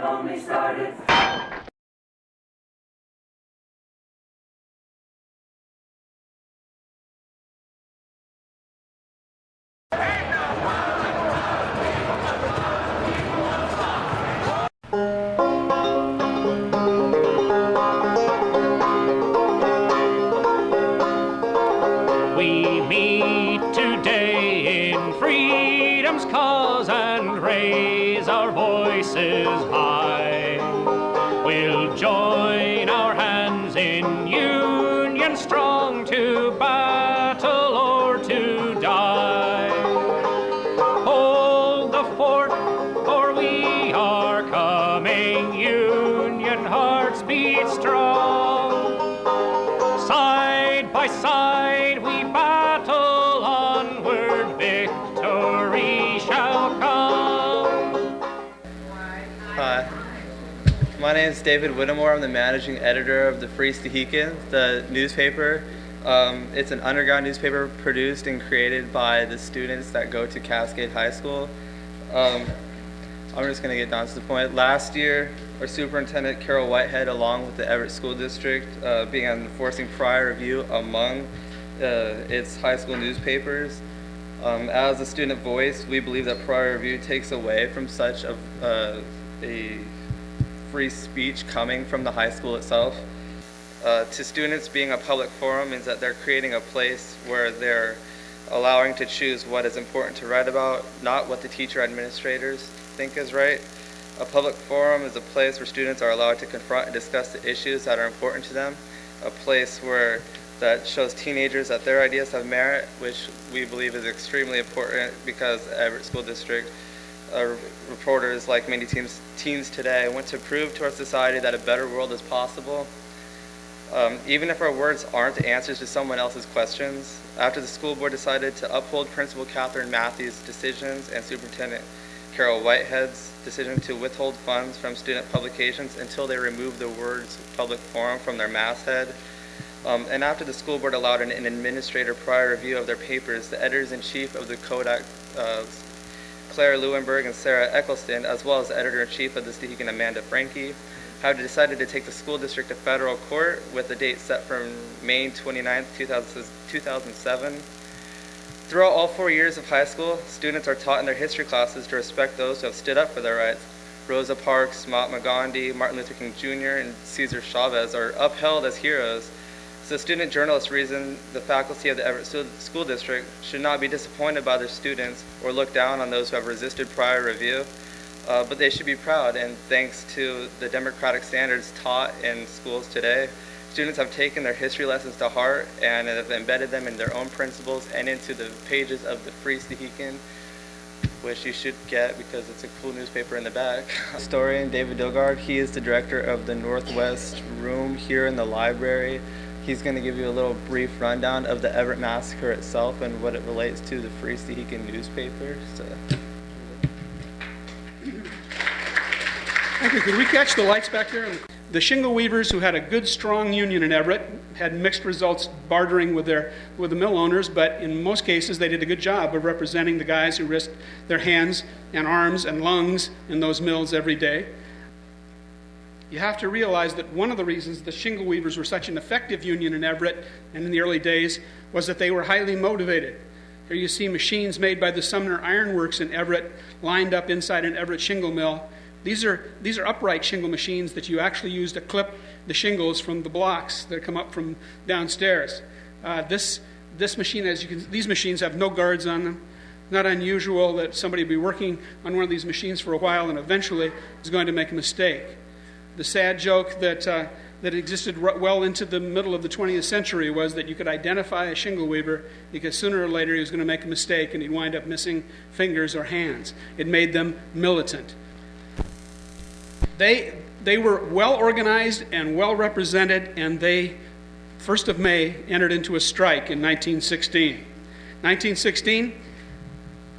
only started. We meet today in freedom's cause and raise our voices high. We'll join our hands in union strong to battle or to die. Hold the fort, for we are coming. Union hearts beat strong. Side by side we battle onward, victory shall come. Hi, my name is David Whittemore. I'm the managing editor of the Free Stehekin, the newspaper. It's an underground newspaper produced and created by the students that go to Cascade High School. I'm just going to get down to the point. Last year, our superintendent, Carol Whitehead, along with the Everett School District, began enforcing prior review among its high school newspapers. As a student voice, we believe that prior review takes away from such a free speech coming from the high school itself. To students, being a public forum means that they're creating a place where they're allowing to choose what is important to write about, not what the teacher administrators think is right. A public forum is a place where students are allowed to confront and discuss the issues that are important to them, a place where that shows teenagers that their ideas have merit, which we believe is extremely important because Everett School District reporters, like many teens today, want to prove to our society that a better world is possible. Even if our words aren't the answers to someone else's questions, after the school board decided to uphold Principal Catherine Matthews' decisions and Superintendent Carol Whitehead's decision to withhold funds from student publications until they removed the words public forum from their masthead, and after the school board allowed an administrator prior review of their papers, the editors-in-chief of the Kodak, Claire Lewinberg and Sarah Eccleston, as well as the editor-in-chief of the Stehekin, Amanda Franke, have decided to take the school district to federal court with a date set from May 29, 2007. Throughout all 4 years of high school, students are taught in their history classes to respect those who have stood up for their rights. Rosa Parks, Mahatma Gandhi, Martin Luther King Jr., and Cesar Chavez are upheld as heroes. So student journalists reason the faculty of the Everett School District should not be disappointed by their students or look down on those who have resisted prior review, but they should be proud. And thanks to the democratic standards taught in schools today, students have taken their history lessons to heart and have embedded them in their own principles and into the pages of the Free Stehekin, which you should get because it's a cool newspaper in the back. Historian David Dogard, he is the director of the Northwest Room here in the library. He's going to give you a little brief rundown of the Everett Massacre itself and what it relates to the Free Stehekin newspaper. So. Thank you. Could we catch the lights back there? The shingleweavers, who had a good, strong union in Everett, had mixed results bartering with the mill owners, but in most cases they did a good job of representing the guys who risked their hands and arms and lungs in those mills every day. You have to realize that one of the reasons the shingleweavers were such an effective union in Everett and in the early days was that they were highly motivated. Here you see machines made by the Sumner Iron Works in Everett lined up inside an Everett shingle mill. These are upright shingle machines that you actually use to clip the shingles from the blocks that come up from downstairs. This machine, these machines have no guards on them. Not unusual that somebody be working on one of these machines for a while and eventually is going to make a mistake. The sad joke that existed well into the middle of the 20th century was that you could identify a shingle weaver because sooner or later he was going to make a mistake and he'd wind up missing fingers or hands. It made them militant. They were well organized and well represented, and they, 1st of May, entered into a strike in 1916. 1916,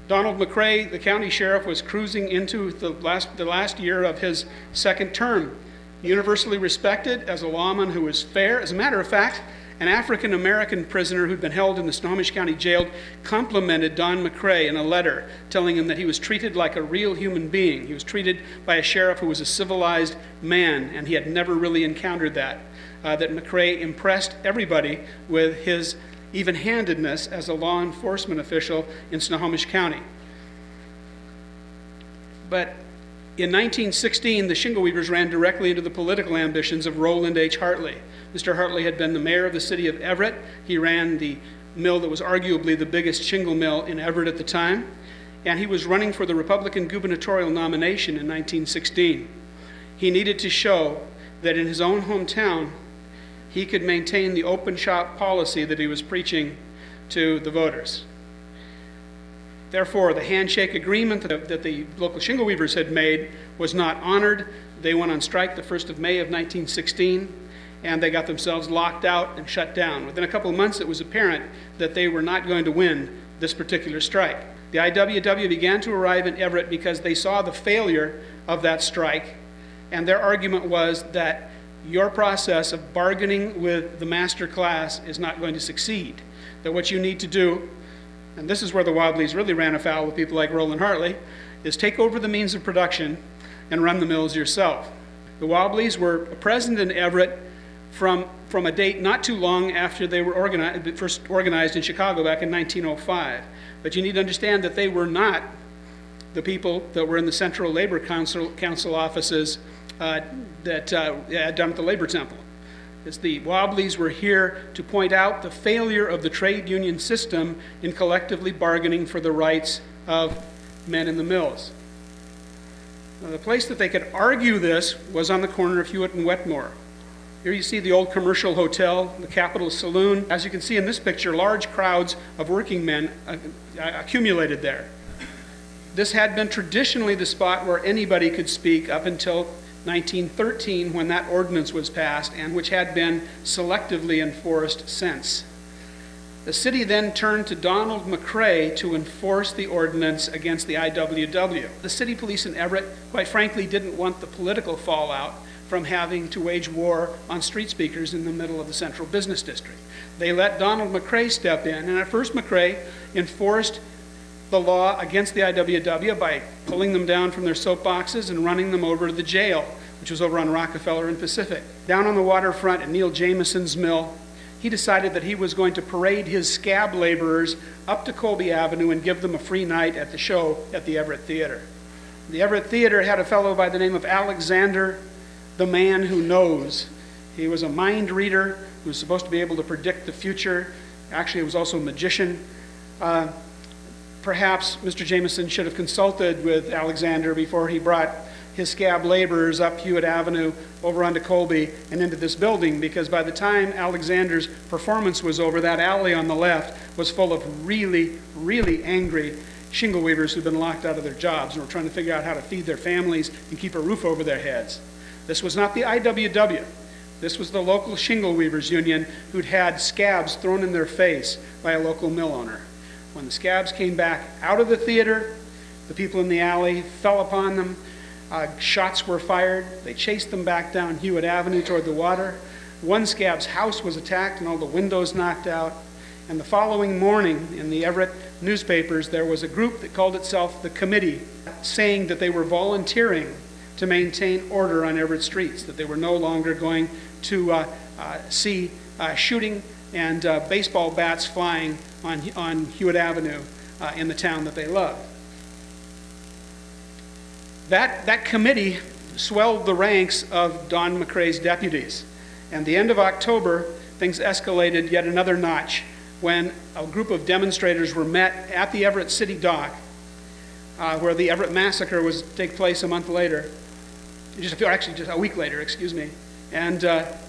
Donald McRae, the county sheriff, was cruising into the last year of his second term. universally respected as a lawman who was fair. As a matter of fact, an African-American prisoner who'd been held in the Snohomish County Jail complimented Don McCrae in a letter telling him that he was treated like a real human being. He was treated by a sheriff who was a civilized man, and he had never really encountered that. That McCrae impressed everybody with his even-handedness as a law enforcement official in Snohomish County. But in 1916, the shingleweavers ran directly into the political ambitions of Roland H. Hartley. Mr. Hartley had been the mayor of the city of Everett. He ran the mill that was arguably the biggest shingle mill in Everett at the time, and he was running for the Republican gubernatorial nomination in 1916. He needed to show that in his own hometown, he could maintain the open shop policy that he was preaching to the voters. Therefore, the handshake agreement that the local shingleweavers had made was not honored. They went on strike the 1st of May of 1916, and they got themselves locked out and shut down. Within a couple of months, it was apparent that they were not going to win this particular strike. The IWW began to arrive in Everett because they saw the failure of that strike, and their argument was that your process of bargaining with the master class is not going to succeed. That what you need to do, and this is where the Wobblies really ran afoul with people like Roland Hartley, is take over the means of production and run the mills yourself. The Wobblies were present in Everett from a date not too long after they were first organized in Chicago back in 1905. But you need to understand that they were not the people that were in the Central Labor Council offices down at the Labor Temple. The Wobblies were here to point out the failure of the trade union system in collectively bargaining for the rights of men in the mills. Now, the place that they could argue this was on the corner of Hewitt and Wetmore. Here you see the old commercial hotel, the Capitol Saloon. As you can see in this picture, large crowds of working men accumulated there. This had been traditionally the spot where anybody could speak up until 1913, when that ordinance was passed, and which had been selectively enforced since. The city then turned to Donald McCrae to enforce the ordinance against the IWW. The city police in Everett, quite frankly, didn't want the political fallout from having to wage war on street speakers in the middle of the central business district. They let Donald McCrae step in, and at first McCrae enforced the law against the IWW by pulling them down from their soapboxes and running them over to the jail, which was over on Rockefeller and Pacific. Down on the waterfront at Neil Jameson's mill, he decided that he was going to parade his scab laborers up to Colby Avenue and give them a free night at the show at the Everett Theater. The Everett Theater had a fellow by the name of Alexander, the Man Who Knows. He was a mind reader who was supposed to be able to predict the future. Actually, he was also a magician. Perhaps Mr. Jameson should have consulted with Alexander before he brought his scab laborers up Hewitt Avenue over onto Colby and into this building, because by the time Alexander's performance was over, that alley on the left was full of really, really angry shingle weavers who'd been locked out of their jobs and were trying to figure out how to feed their families and keep a roof over their heads. This was not the IWW. This was the local shingle weavers union who'd had scabs thrown in their face by a local mill owner. When the scabs came back out of the theater, the people in the alley fell upon them. Shots were fired. They chased them back down Hewitt Avenue toward the water. One scab's house was attacked and all the windows knocked out. And the following morning in the Everett newspapers, there was a group that called itself the Committee, saying that they were volunteering to maintain order on Everett streets, that they were no longer going to see shooting and baseball bats flying on Hewitt Avenue in the town that they loved. That committee swelled the ranks of Don McCrae's deputies. And the end of October, things escalated yet another notch when a group of demonstrators were met at the Everett City Dock, where the Everett Massacre was to take place a month later. Just a week later, excuse me. And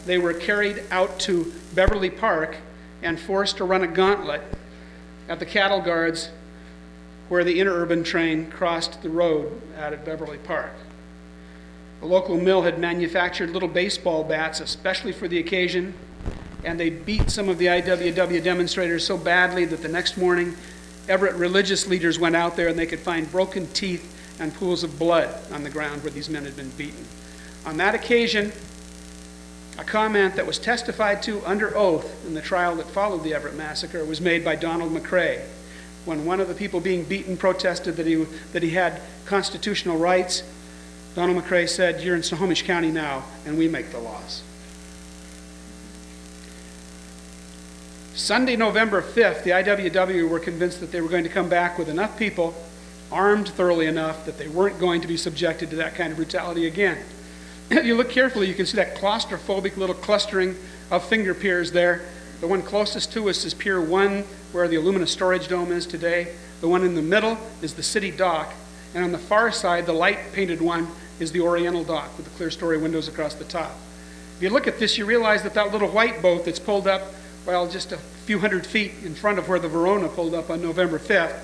they were carried out to Beverly Park and forced to run a gauntlet at the cattle guards where the interurban train crossed the road out at Beverly Park. The local mill had manufactured little baseball bats especially for the occasion, and they beat some of the IWW demonstrators so badly that the next morning Everett religious leaders went out there and they could find broken teeth and pools of blood on the ground where these men had been beaten. On that occasion, A comment that was testified to under oath in the trial that followed the Everett Massacre was made by Donald McCrae. When one of the people being beaten protested that he had constitutional rights, Donald McCrae said, "You're in Snohomish County now, and we make the laws." Sunday, November 5th, the IWW were convinced that they were going to come back with enough people, armed thoroughly enough, that they weren't going to be subjected to that kind of brutality again. If you look carefully, you can see that claustrophobic little clustering of finger piers there. The one closest to us is Pier 1, where the aluminum storage dome is today. The one in the middle is the city dock. And on the far side, the light painted one is the Oriental dock with the clear story windows across the top. If you look at this, you realize that that little white boat that's pulled up, well, just a few hundred feet in front of where the Verona pulled up on November 5th,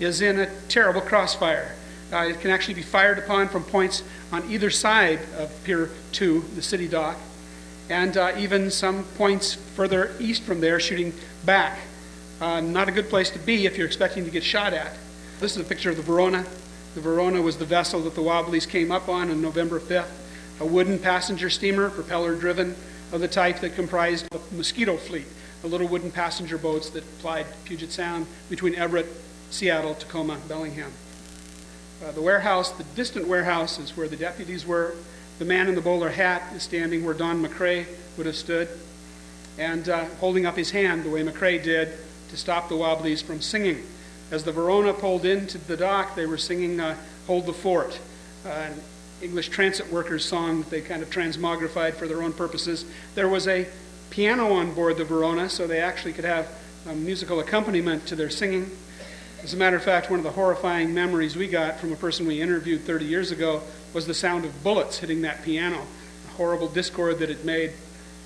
is in a terrible crossfire. It can actually be fired upon from points on either side of Pier 2, the city dock, and even some points further east from there shooting back. Not a good place to be if you're expecting to get shot at. This is a picture of the Verona. The Verona was the vessel that the Wobblies came up on November 5th, a wooden passenger steamer, propeller-driven, of the type that comprised the Mosquito Fleet, the little wooden passenger boats that plied Puget Sound between Everett, Seattle, Tacoma, Bellingham. The warehouse, the distant warehouse, is where the deputies were. The man in the bowler hat is standing where Don McCrae would have stood, and holding up his hand the way McCrae did to stop the Wobblies from singing. As the Verona pulled into the dock, they were singing Hold the Fort, an English transit workers song that they kind of transmogrified for their own purposes. There was a piano on board the Verona, so they actually could have a musical accompaniment to their singing. As a matter of fact, one of the horrifying memories we got from a person we interviewed 30 years ago was the sound of bullets hitting that piano, a horrible discord that it made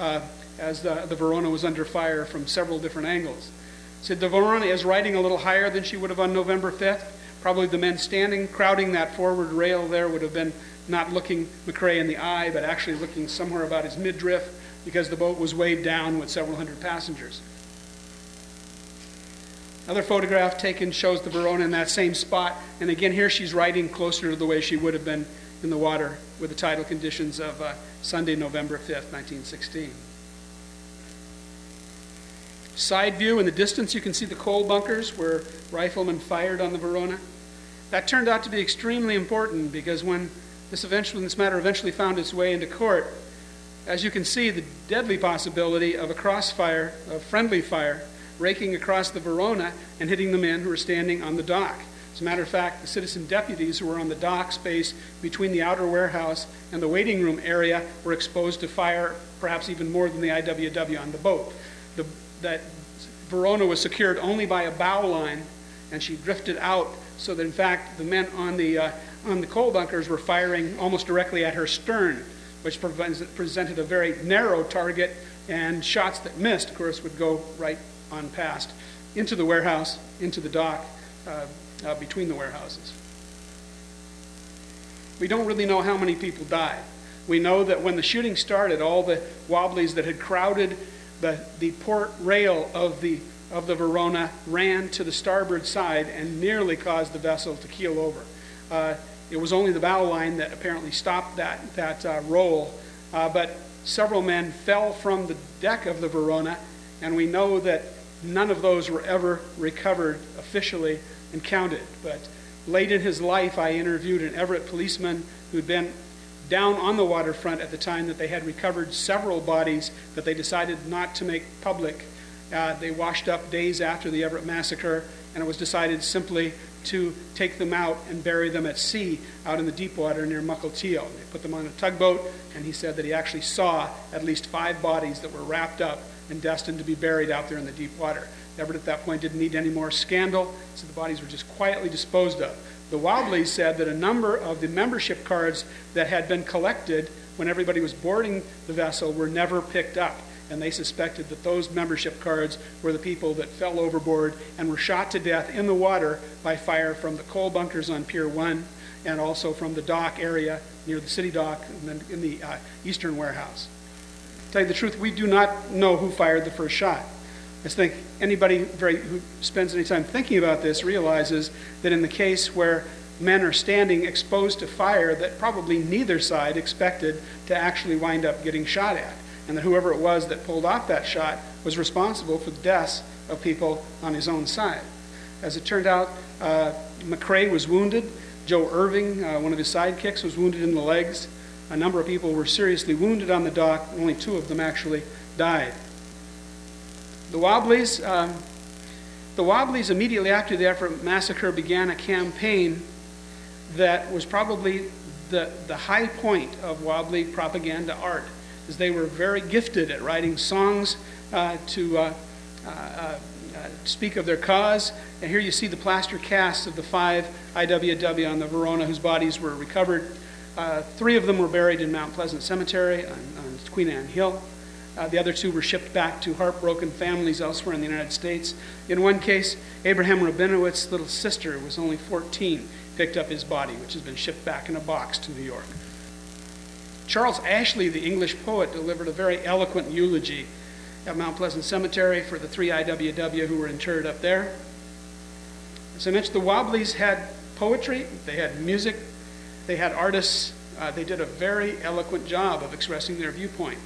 as the Verona was under fire from several different angles. Said the Verona is riding a little higher than she would have on November 5th. Probably the men standing, crowding that forward rail there would have been not looking McCrae in the eye, but actually looking somewhere about his midriff because the boat was weighed down with several hundred passengers. Another photograph taken shows the Verona in that same spot, and again here she's riding closer to the way she would have been in the water with the tidal conditions of Sunday, November 5th, 1916. Side view in the distance, you can see the coal bunkers where riflemen fired on the Verona. That turned out to be extremely important because when this matter eventually found its way into court, as you can see, the deadly possibility of a crossfire, of friendly fire, raking across the Verona and hitting the men who were standing on the dock. As a matter of fact, the citizen deputies who were on the dock space between the outer warehouse and the waiting room area were exposed to fire, perhaps even more than the IWW on the boat. That Verona was secured only by a bow line, and she drifted out so that, in fact, the men on the coal bunkers were firing almost directly at her stern, which presented a very narrow target, and shots that missed, of course, would go right on past into the warehouse, into the dock, between the warehouses. We don't really know how many people died. We know that when the shooting started, all the Wobblies that had crowded the port rail of the Verona ran to the starboard side and nearly caused the vessel to keel over. It was only the bow line that apparently stopped that roll, but several men fell from the deck of the Verona, and we know that none of those were ever recovered officially and counted. But late in his life, I interviewed an Everett policeman who'd been down on the waterfront at the time that they had recovered several bodies that they decided not to make public. They washed up days after the Everett Massacre, and it was decided simply to take them out and bury them at sea out in the deep water near Mukilteo. They put them on a tugboat, and he said that he actually saw at least 5 bodies that were wrapped up and destined to be buried out there in the deep water. Everett at that point didn't need any more scandal, so the bodies were just quietly disposed of. The Wobblies said that a number of the membership cards that had been collected when everybody was boarding the vessel were never picked up, and they suspected that those membership cards were the people that fell overboard and were shot to death in the water by fire from the coal bunkers on Pier 1 and also from the dock area near the city dock and in the eastern warehouse. To tell you the truth, we do not know who fired the first shot. I think anybody who spends any time thinking about this realizes that in the case where men are standing exposed to fire that probably neither side expected to actually wind up getting shot at. and that whoever it was that pulled off that shot was responsible for the deaths of people on his own side. As it turned out, McCrae was wounded. Joe Irving, one of his sidekicks, was wounded in the legs. A number of people were seriously wounded on the dock. Only 2 of them actually died. The Wobblies immediately after the Everett Massacre began a campaign that was probably the high point of Wobbly propaganda art, as they were very gifted at writing songs to speak of their cause. And here you see the plaster casts of the 5 IWW on the Verona whose bodies were recovered. 3 of them were buried in Mount Pleasant Cemetery on Queen Anne Hill. The other 2 were shipped back to heartbroken families elsewhere in the United States. In one case, Abraham Rabinowitz's little sister, who was only 14, picked up his body, which has been shipped back in a box to New York. Charles Ashley, the English poet, delivered a very eloquent eulogy at Mount Pleasant Cemetery for the 3 IWW who were interred up there. As I mentioned, the Wobblies had poetry, they had music, they had artists. They did a very eloquent job of expressing their viewpoint.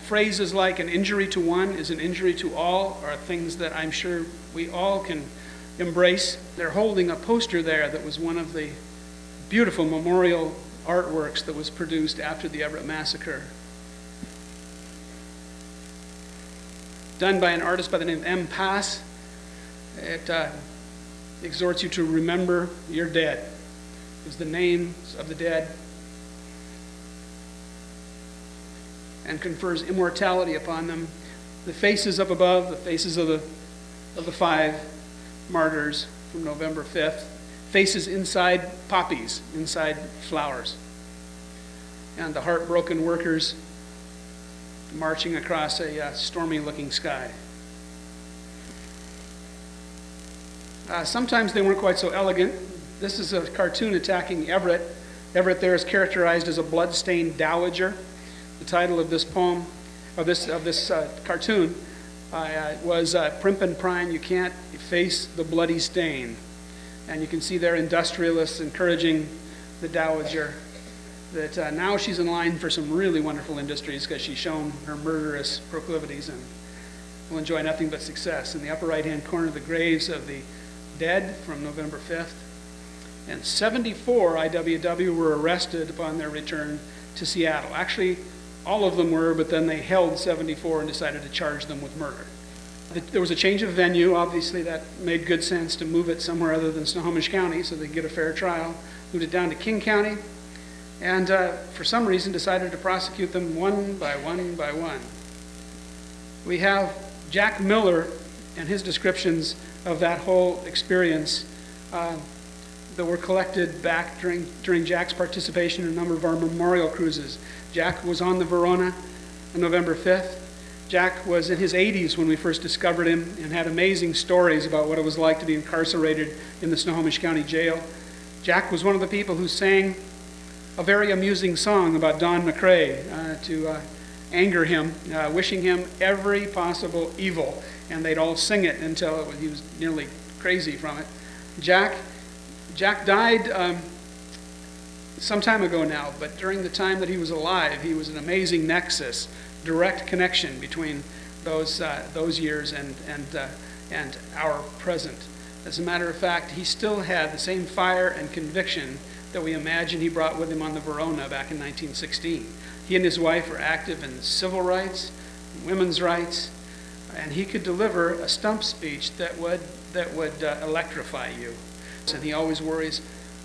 Phrases like "an injury to one is an injury to all" are things that I'm sure we all can embrace. They're holding a poster there that was one of the beautiful memorial artworks that was produced after the Everett Massacre, done by an artist by the name of M. Pass. It exhorts you to remember your dead. It was the names of the dead, and confers immortality upon them. The faces up above, the faces of the 5 martyrs from November 5th, faces inside poppies, inside flowers. And the heartbroken workers marching across a stormy-looking sky. Sometimes they weren't quite so elegant. This is a cartoon attacking Everett. Everett there is characterized as a blood-stained dowager. The title of this poem, of this cartoon, was "Primp and Prine, you can't efface the bloody stain." And you can see there industrialists encouraging the dowager that now she's in line for some really wonderful industries because she's shown her murderous proclivities and will enjoy nothing but success. In the upper right-hand corner, the graves of the dead from November 5th. And 74 IWW were arrested upon their return to Seattle. Actually, all of them were, but then they held 74 and decided to charge them with murder. There was a change of venue. Obviously, that made good sense to move it somewhere other than Snohomish County so they could get a fair trial. Moved it down to King County, and for some reason decided to prosecute them one by one by one. We have Jack Miller and his descriptions of that whole experience that were collected back during Jack's participation in a number of our memorial cruises. Jack was on the Verona on November 5th. Jack was in his 80s when we first discovered him and had amazing stories about what it was like to be incarcerated in the Snohomish County Jail. Jack was one of the people who sang a very amusing song about Don McCrae to anger him, wishing him every possible evil, and they'd all sing it until he was nearly crazy from it. Jack died some time ago now, but during the time that he was alive, he was an amazing nexus, direct connection between those years and our present. As a matter of fact, he still had the same fire and conviction that we imagine he brought with him on the Verona back in 1916. He and his wife were active in civil rights, women's rights, and he could deliver a stump speech that would electrify you. And he always wore his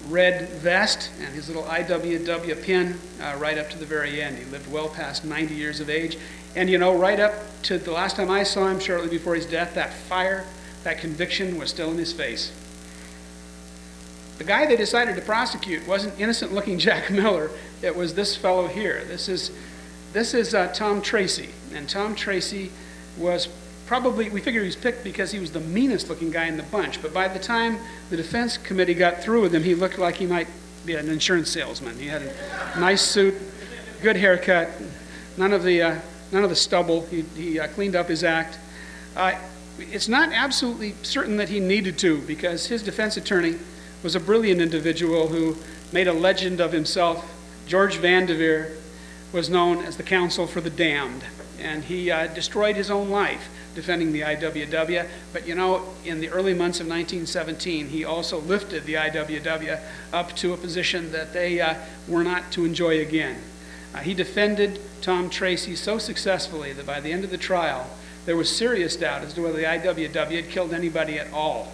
red vest and his little IWW pin right up to the very end. He lived well past 90 years of age. And you know, right up to the last time I saw him, shortly before his death, that fire, that conviction was still in his face. The guy they decided to prosecute wasn't innocent-looking Jack Miller. It was this fellow here. This is Tom Tracy. And Tom Tracy was probably, we figure he was picked because he was the meanest-looking guy in the bunch. But by the time the defense committee got through with him, he looked like he might be an insurance salesman. He had a nice suit, good haircut, none of the stubble. He cleaned up his act. It's not absolutely certain that he needed to, because his defense attorney was a brilliant individual who made a legend of himself. George Vanderveer was known as the Council for the Damned, and he destroyed his own life defending the IWW. But you know, in the early months of 1917, he also lifted the IWW up to a position that they were not to enjoy again. He defended Tom Tracy so successfully that by the end of the trial, there was serious doubt as to whether the IWW had killed anybody at all.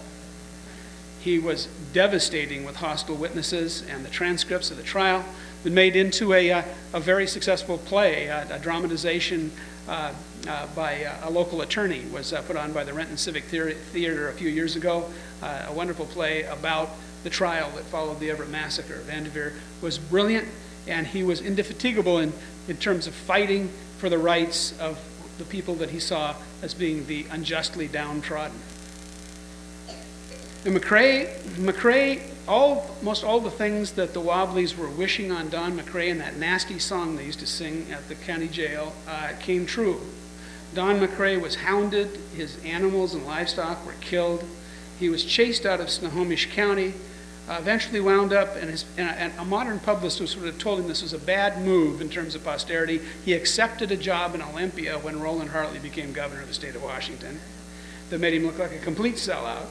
He was devastating with hostile witnesses, and the transcripts of the trial been made into a very successful play. A dramatization by a local attorney was put on by the Renton Civic Theater a few years ago. A wonderful play about the trial that followed the Everett Massacre. Vanderveer was brilliant, and he was indefatigable in terms of fighting for the rights of the people that he saw as being the unjustly downtrodden. And McRae, almost all the things that the Wobblies were wishing on Don McRae in that nasty song they used to sing at the county jail came true. Don McRae was hounded, his animals and livestock were killed, he was chased out of Snohomish County, eventually wound up, and a modern publicist who sort of told him this was a bad move in terms of posterity. He accepted a job in Olympia when Roland Hartley became governor of the state of Washington. That made him look like a complete sellout.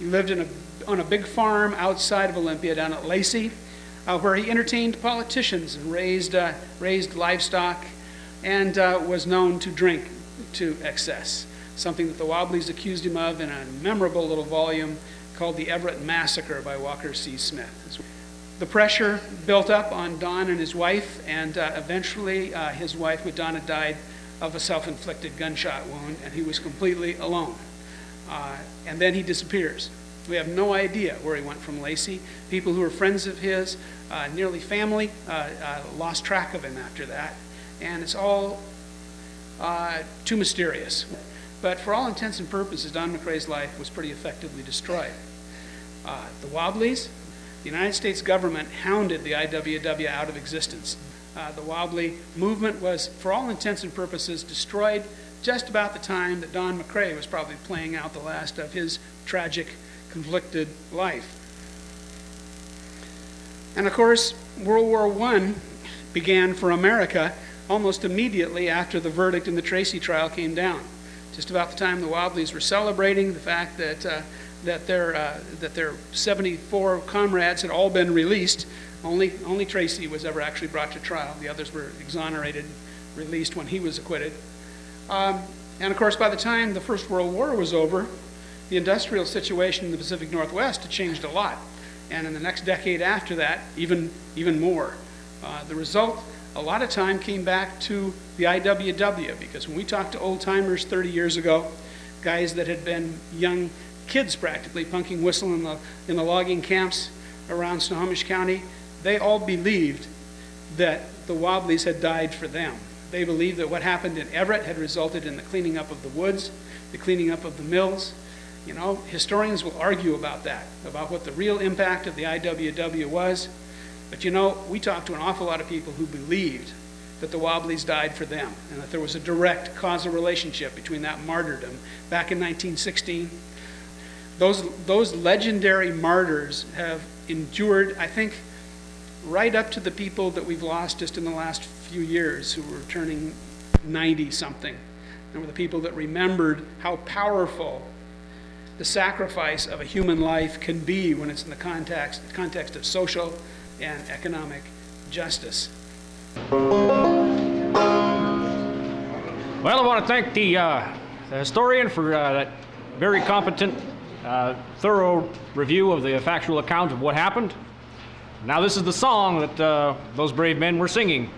He lived on a big farm outside of Olympia down at Lacey, where he entertained politicians and raised livestock, and was known to drink to excess, something that the Wobblies accused him of in a memorable little volume called The Everett Massacre by Walker C. Smith. The pressure built up on Don and his wife, and eventually his wife, Donna, died of a self-inflicted gunshot wound, and he was completely alone. And then he disappears. We have no idea where he went from Lacey. People who were friends of his, nearly family, lost track of him after that. And it's all too mysterious. But for all intents and purposes, Don McRae's life was pretty effectively destroyed. The Wobblies, the United States government hounded the IWW out of existence. The Wobbly movement was, for all intents and purposes, destroyed just about the time that Don McRae was probably playing out the last of his tragic, conflicted life. And of course, World War I began for America almost immediately after the verdict in the Tracy trial came down. Just about the time the Wobblies were celebrating the fact that their 74 comrades had all been released. Only Tracy was ever actually brought to trial. The others were exonerated, released when he was acquitted. And of course, by the time the First World War was over, the industrial situation in the Pacific Northwest had changed a lot. And in the next decade after that, even more. The result, a lot of time came back to the IWW, because when we talked to old-timers 30 years ago, guys that had been young kids practically, punking whistle in the logging camps around Snohomish County, they all believed that the Wobblies had died for them. They believed that what happened in Everett had resulted in the cleaning up of the woods, the cleaning up of the mills. You know, historians will argue about that, about what the real impact of the IWW was. But you know, we talked to an awful lot of people who believed that the Wobblies died for them, and that there was a direct causal relationship between that martyrdom back in 1916. Those legendary martyrs have endured, I think, right up to the people that we've lost just in the last few years who were turning 90-something. And were the people that remembered how powerful the sacrifice of a human life can be when it's in the context of social and economic justice. Well, I want to thank the historian for that very competent, thorough review of the factual account of what happened. Now this is the song that those brave men were singing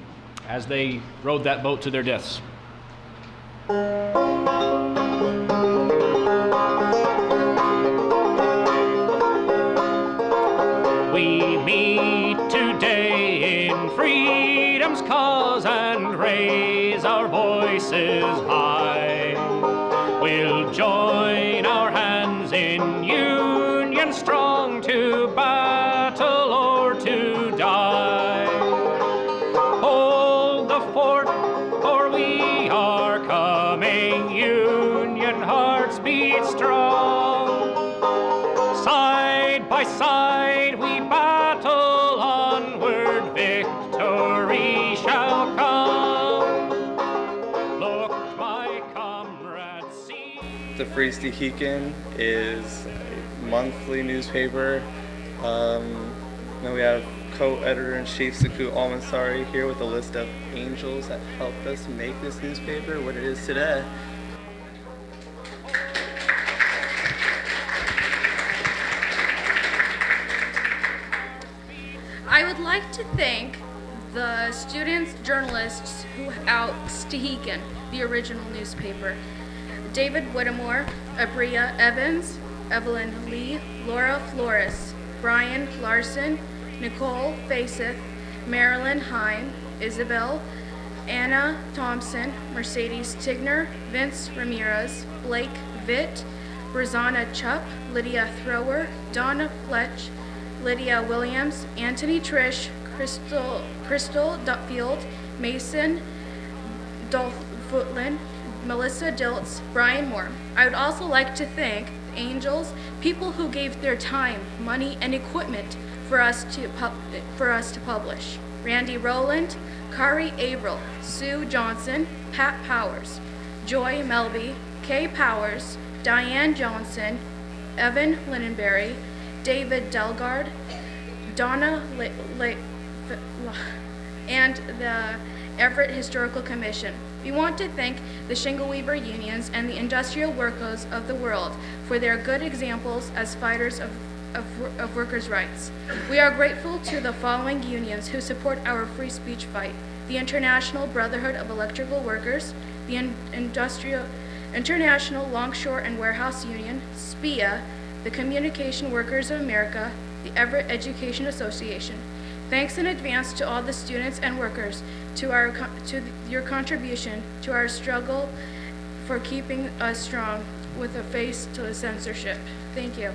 as they rowed that boat to their deaths. We meet today in freedom's cause and raise our voices high. We'll join our hands in union strong to battle or to die. Hold the fort, for we are coming. Union hearts beat strong. Side by side we battle onward. Victory shall come. The Free Stehekin is a monthly newspaper. Then we have co-editor-in-chief Saku Almansari here with a list of angels that helped us make this newspaper what it is today. I would like to thank the students, journalists who out Stehekin, the original newspaper. David Whittemore, Abria Evans, Evelyn Lee, Laura Flores, Brian Larson, Nicole Faiseth, Marilyn Hine, Isabel, Anna Thompson, Mercedes Tigner, Vince Ramirez, Blake Vitt, Rosanna Chupp, Lydia Thrower, Donna Fletch, Lydia Williams, Anthony Trish, Crystal Dupfield, Mason Dolfootland, Melissa Diltz, Brian Moore. I would also like to thank angels, people who gave their time, money, and equipment for us to publish. Randy Rowland, Kari Averill, Sue Johnson, Pat Powers, Joy Melby, Kay Powers, Diane Johnson, Evan Lindenberry, David Delgard, Donna and the Everett Historical Commission. We want to thank the shingleweaver unions and the industrial workers of the world for their good examples as fighters of workers' rights. We are grateful to the following unions who support our free speech fight: the International Brotherhood of Electrical Workers, the International Longshore and Warehouse Union, SPIA, the Communication Workers of America, the Everett Education Association. Thanks in advance to all the students and workers to your contribution to our struggle for keeping us strong with a face to the censorship. Thank you.